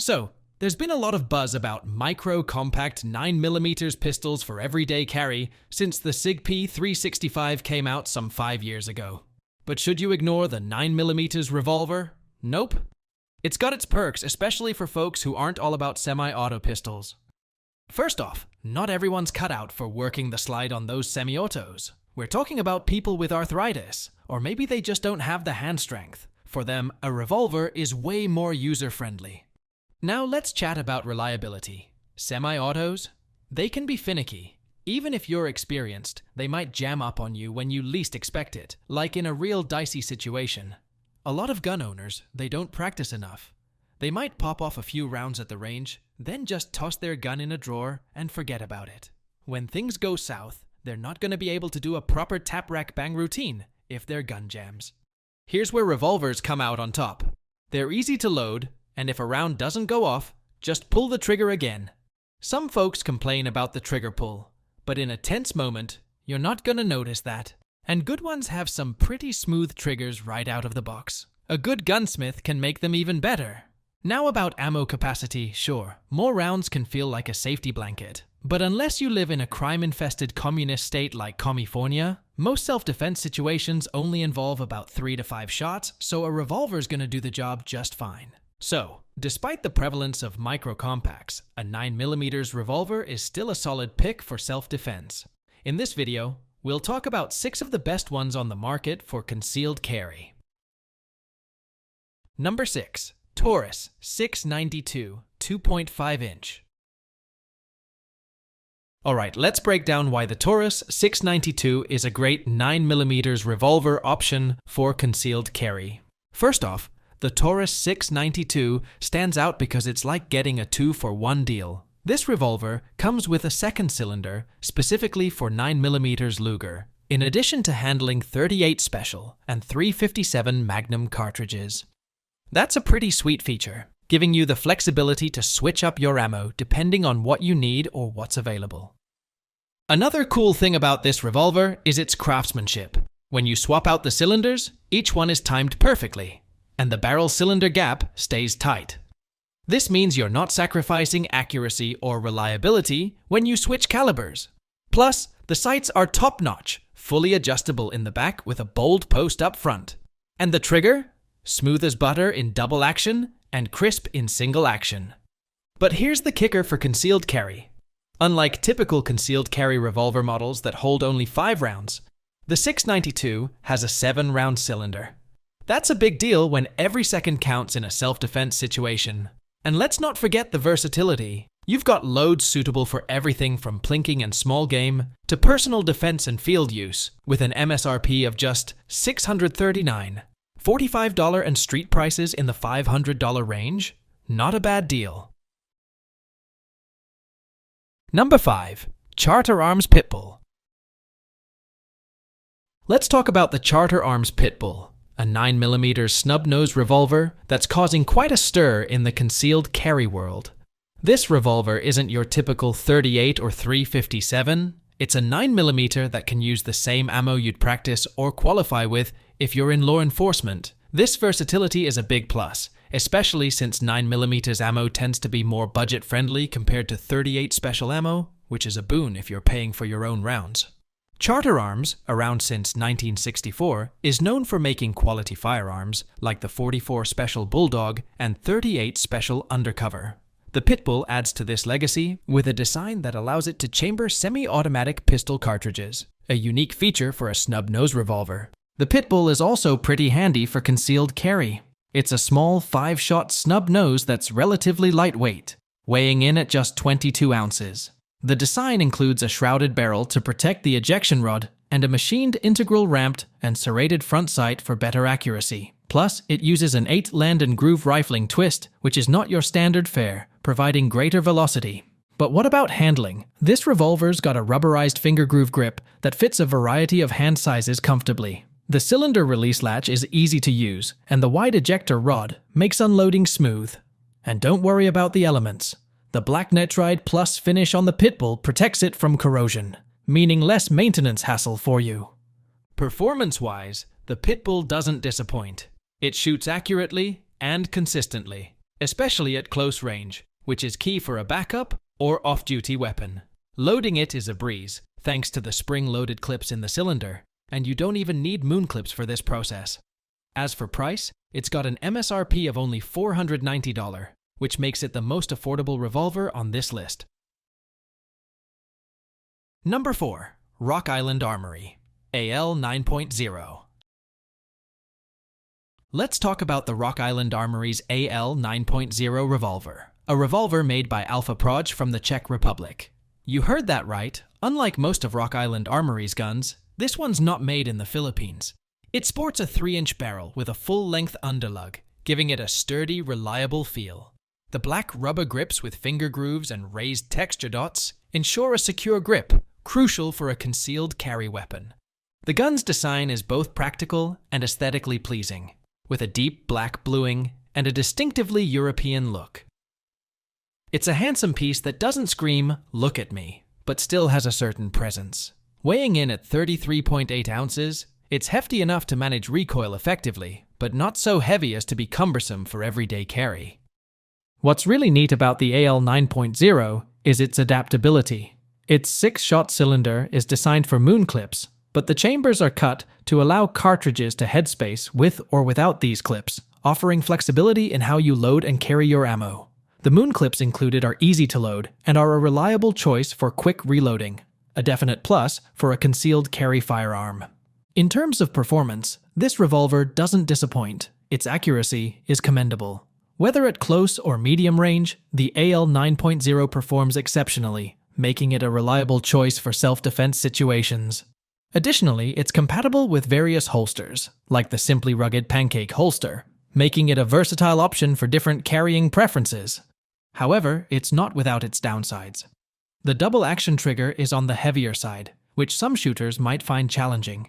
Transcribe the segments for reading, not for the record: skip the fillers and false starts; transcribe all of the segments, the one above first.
So, there's been a lot of buzz about micro-compact 9mm pistols for everyday carry since the SIG P365 came out some 5 years ago. But should you ignore the 9mm revolver? Nope. It's got its perks, especially for folks who aren't all about semi-auto pistols. First off, not everyone's cut out for working the slide on those semi-autos. We're talking about people with arthritis, or maybe they just don't have the hand strength. For them, a revolver is way more user-friendly. Now let's chat about reliability. Semi-autos? They can be finicky. Even if you're experienced, they might jam up on you when you least expect it, like in a real dicey situation. A lot of gun owners, they don't practice enough. They might pop off a few rounds at the range, then just toss their gun in a drawer and forget about it. When things go south, they're not going to be able to do a proper tap-rack-bang routine if their gun jams. Here's where revolvers come out on top. They're easy to load, and if a round doesn't go off, just pull the trigger again. Some folks complain about the trigger pull, but in a tense moment, you're not gonna notice that. And good ones have some pretty smooth triggers right out of the box. A good gunsmith can make them even better. Now about ammo capacity, sure, more rounds can feel like a safety blanket. But unless you live in a crime-infested communist state like CommieFornia, most self-defense situations only involve about 3 to 5 shots, so a revolver's gonna do the job just fine. So, despite the prevalence of micro-compacts, a 9mm revolver is still a solid pick for self-defense. In this video, we'll talk about 6 of the best ones on the market for concealed carry. Number 6. Taurus 692 2.5-inch. Alright, let's break down why the Taurus 692 is a great 9mm revolver option for concealed carry. First off, the Taurus 692 stands out because it's like getting a 2-for-1 deal. This revolver comes with a second cylinder specifically for 9mm Luger, in addition to handling 38 Special and 357 Magnum cartridges. That's a pretty sweet feature, giving you the flexibility to switch up your ammo depending on what you need or what's available. Another cool thing about this revolver is its craftsmanship. When you swap out the cylinders, each one is timed perfectly, and the barrel cylinder gap stays tight. This means you're not sacrificing accuracy or reliability when you switch calibers. Plus, the sights are top-notch, fully adjustable in the back with a bold post up front. And the trigger? Smooth as butter in double action and crisp in single action. But here's the kicker for concealed carry. Unlike typical concealed carry revolver models that hold only 5 rounds, the 692 has a 7-round cylinder. That's a big deal when every second counts in a self-defense situation. And let's not forget the versatility. You've got loads suitable for everything from plinking and small game to personal defense and field use, with an MSRP of just $639. $45 and street prices in the $500 range? Not a bad deal. Number 5. Charter Arms Pitbull. Let's talk about the Charter Arms Pitbull, a 9mm snub-nose revolver that's causing quite a stir in the concealed carry world. This revolver isn't your typical 38 or 357. It's a 9mm that can use the same ammo you'd practice or qualify with if you're in law enforcement. This versatility is a big plus, especially since 9mm ammo tends to be more budget-friendly compared to 38 Special ammo, which is a boon if you're paying for your own rounds. Charter Arms, around since 1964, is known for making quality firearms like the 44 Special Bulldog and 38 Special Undercover. The Pitbull adds to this legacy with a design that allows it to chamber semi-automatic pistol cartridges, a unique feature for a snub-nose revolver. The Pitbull is also pretty handy for concealed carry. It's a small 5-shot snub nose that's relatively lightweight, weighing in at just 22 ounces. The design includes a shrouded barrel to protect the ejection rod and a machined integral ramped and serrated front sight for better accuracy. Plus, it uses an 8 land and groove rifling twist, which is not your standard fare, providing greater velocity. But what about handling? This revolver's got a rubberized finger groove grip that fits a variety of hand sizes comfortably. The cylinder release latch is easy to use, and the wide ejector rod makes unloading smooth. And don't worry about the elements. The Black Nitride Plus finish on the Pitbull protects it from corrosion, meaning less maintenance hassle for you. Performance-wise, the Pitbull doesn't disappoint. It shoots accurately and consistently. especially at close range, which is key for a backup or off-duty weapon. Loading it is a breeze, thanks to the spring-loaded clips in the cylinder, and you don't even need moon clips for this process. As for price, it's got an MSRP of only $490, which makes it the most affordable revolver on this list. Number 4. Rock Island Armory, AL 9.0. Let's talk about the Rock Island Armory's AL 9.0 revolver, a revolver made by Alpha Proj from the Czech Republic. You heard that right. Unlike most of Rock Island Armory's guns, this one's not made in the Philippines. It sports a 3-inch barrel with a full-length underlug, giving it a sturdy, reliable feel. The black rubber grips with finger grooves and raised texture dots ensure a secure grip, crucial for a concealed carry weapon. The gun's design is both practical and aesthetically pleasing, with a deep black bluing and a distinctively European look. It's a handsome piece that doesn't scream, "Look at me," but still has a certain presence. Weighing in at 33.8 ounces, it's hefty enough to manage recoil effectively, but not so heavy as to be cumbersome for everyday carry. What's really neat about the AL 9.0 is its adaptability. Its 6-shot cylinder is designed for moon clips, but the chambers are cut to allow cartridges to headspace with or without these clips, offering flexibility in how you load and carry your ammo. The moon clips included are easy to load and are a reliable choice for quick reloading, a definite plus for a concealed carry firearm. In terms of performance, this revolver doesn't disappoint. Its accuracy is commendable. Whether at close or medium range, the AL 9.0 performs exceptionally, making it a reliable choice for self-defense situations. Additionally, it's compatible with various holsters, like the Simply Rugged Pancake holster, making it a versatile option for different carrying preferences. However, it's not without its downsides. The double action trigger is on the heavier side, which some shooters might find challenging.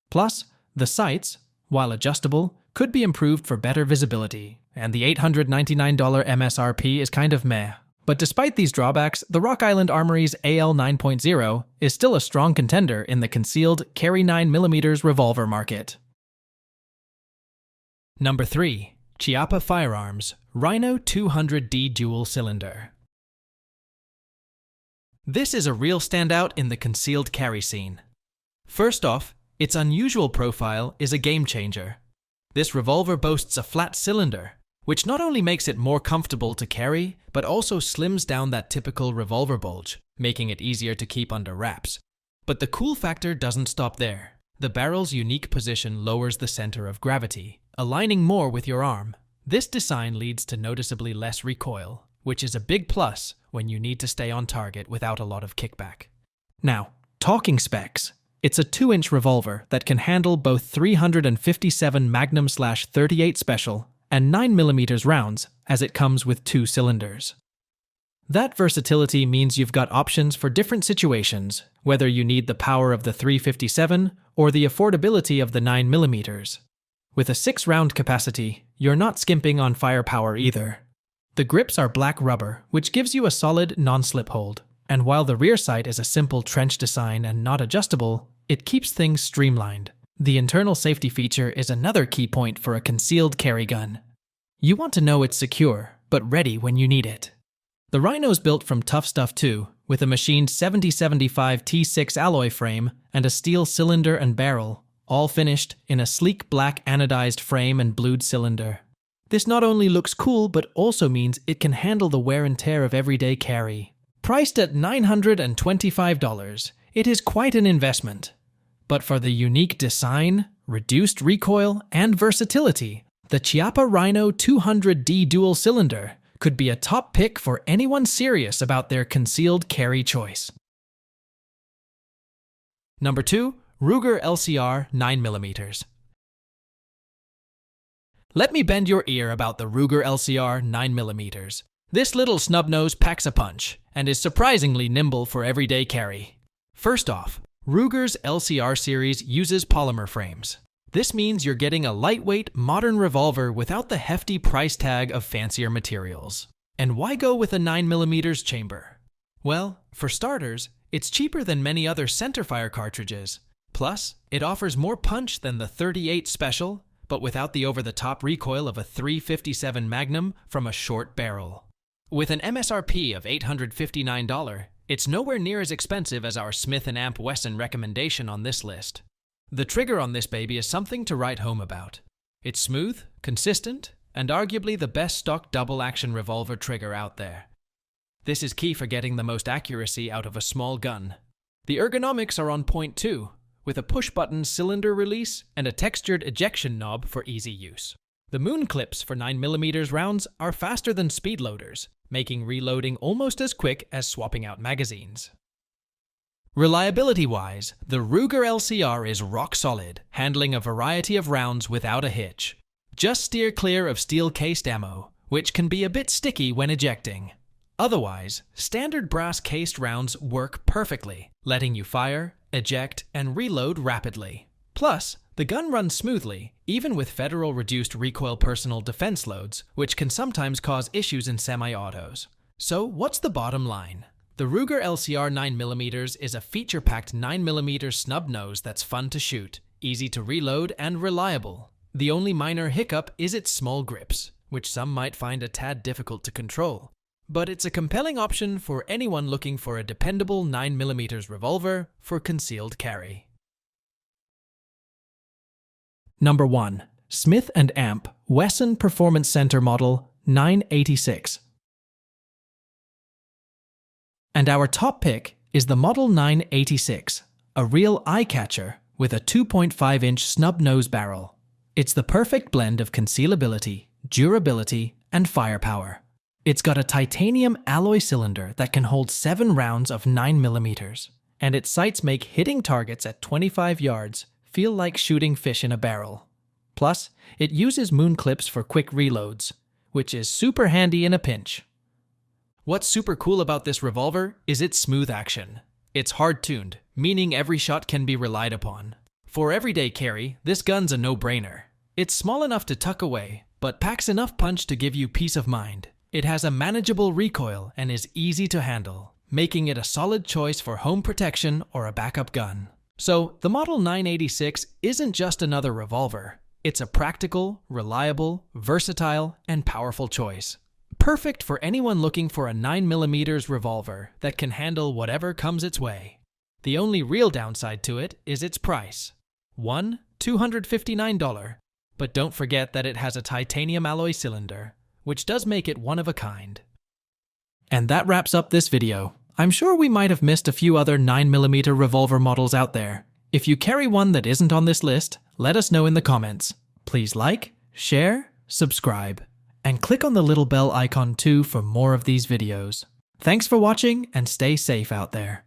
Plus, the sights, while adjustable, could be improved for better visibility, and the $899 MSRP is kind of meh. But despite these drawbacks, the Rock Island Armory's AL 9.0 is still a strong contender in the concealed carry 9mm revolver market. Number 3. Chiappa Firearms Rhino 200D Dual Cylinder. This is a real standout in the concealed carry scene. First off, its unusual profile is a game changer. This revolver boasts a flat cylinder, which not only makes it more comfortable to carry, but also slims down that typical revolver bulge, making it easier to keep under wraps. But the cool factor doesn't stop there. The barrel's unique position lowers the center of gravity, aligning more with your arm. This design leads to noticeably less recoil, which is a big plus when you need to stay on target without a lot of kickback. Now, talking specs. It's a 2-inch revolver that can handle both 357 Magnum/38 Special and 9mm rounds, as it comes with 2 cylinders. That versatility means you've got options for different situations, whether you need the power of the 357 or the affordability of the 9mm. With a 6-round capacity, you're not skimping on firepower either. The grips are black rubber, which gives you a solid, non-slip hold. And while the rear sight is a simple trench design and not adjustable, it keeps things streamlined. The internal safety feature is another key point for a concealed carry gun. You want to know it's secure, but ready when you need it. The Rhino's built from tough stuff too, with a machined 7075 T6 alloy frame and a steel cylinder and barrel, all finished in a sleek black anodized frame and blued cylinder. This not only looks cool, but also means it can handle the wear and tear of everyday carry. Priced at $925, it is quite an investment. But for the unique design, reduced recoil, and versatility, the Chiappa Rhino 200D Dual Cylinder could be a top pick for anyone serious about their concealed carry choice. Number 2. Ruger LCR 9mm. Let me bend your ear about the Ruger LCR 9mm. This little snub-nose packs a punch, and is surprisingly nimble for everyday carry. First off, Ruger's LCR series uses polymer frames. This means you're getting a lightweight, modern revolver without the hefty price tag of fancier materials. And why go with a 9mm chamber? Well, for starters, it's cheaper than many other centerfire cartridges. Plus, it offers more punch than the 38 Special, but without the over-the-top recoil of a .357 Magnum from a short barrel. With an MSRP of $859, it's nowhere near as expensive as our Smith & Amp Wesson recommendation on this list. The trigger on this baby is something to write home about. It's smooth, consistent, and arguably the best stock double-action revolver trigger out there. This is key for getting the most accuracy out of a small gun. The ergonomics are on point too, with a push-button cylinder release and a textured ejection knob for easy use. The moon clips for 9mm rounds are faster than speed loaders, making reloading almost as quick as swapping out magazines. Reliability-wise, the Ruger LCR is rock solid, handling a variety of rounds without a hitch. Just steer clear of steel-cased ammo, which can be a bit sticky when ejecting. Otherwise, standard brass-cased rounds work perfectly, letting you fire, eject, and reload rapidly. Plus, the gun runs smoothly, even with federal reduced recoil personal defense loads, which can sometimes cause issues in semi-autos. So, what's the bottom line? The Ruger LCR 9mm is a feature-packed 9mm snub nose that's fun to shoot, easy to reload, and reliable. The only minor hiccup is its small grips, which some might find a tad difficult to control. But it's a compelling option for anyone looking for a dependable 9mm revolver for concealed carry. Number 1. Smith & Amp Wesson Performance Center Model 986. And our top pick is the Model 986, a real eye-catcher with a 2.5-inch snub nose barrel. It's the perfect blend of concealability, durability, and firepower. It's got a titanium alloy cylinder that can hold 7 rounds of 9mm, and its sights make hitting targets at 25 yards feel like shooting fish in a barrel. Plus, it uses moon clips for quick reloads, which is super handy in a pinch. What's super cool about this revolver is its smooth action. It's hard-tuned, meaning every shot can be relied upon. For everyday carry, this gun's a no-brainer. It's small enough to tuck away, but packs enough punch to give you peace of mind. It has a manageable recoil and is easy to handle, making it a solid choice for home protection or a backup gun. So, the Model 986 isn't just another revolver. It's a practical, reliable, versatile, and powerful choice. Perfect for anyone looking for a 9mm revolver that can handle whatever comes its way. The only real downside to it is its price. $259, but don't forget that it has a titanium alloy cylinder, which does make it one of a kind. And that wraps up this video. I'm sure we might have missed a few other 9mm revolver models out there. If you carry one that isn't on this list, let us know in the comments. Please like, share, subscribe, and click on the little bell icon too for more of these videos. Thanks for watching and stay safe out there.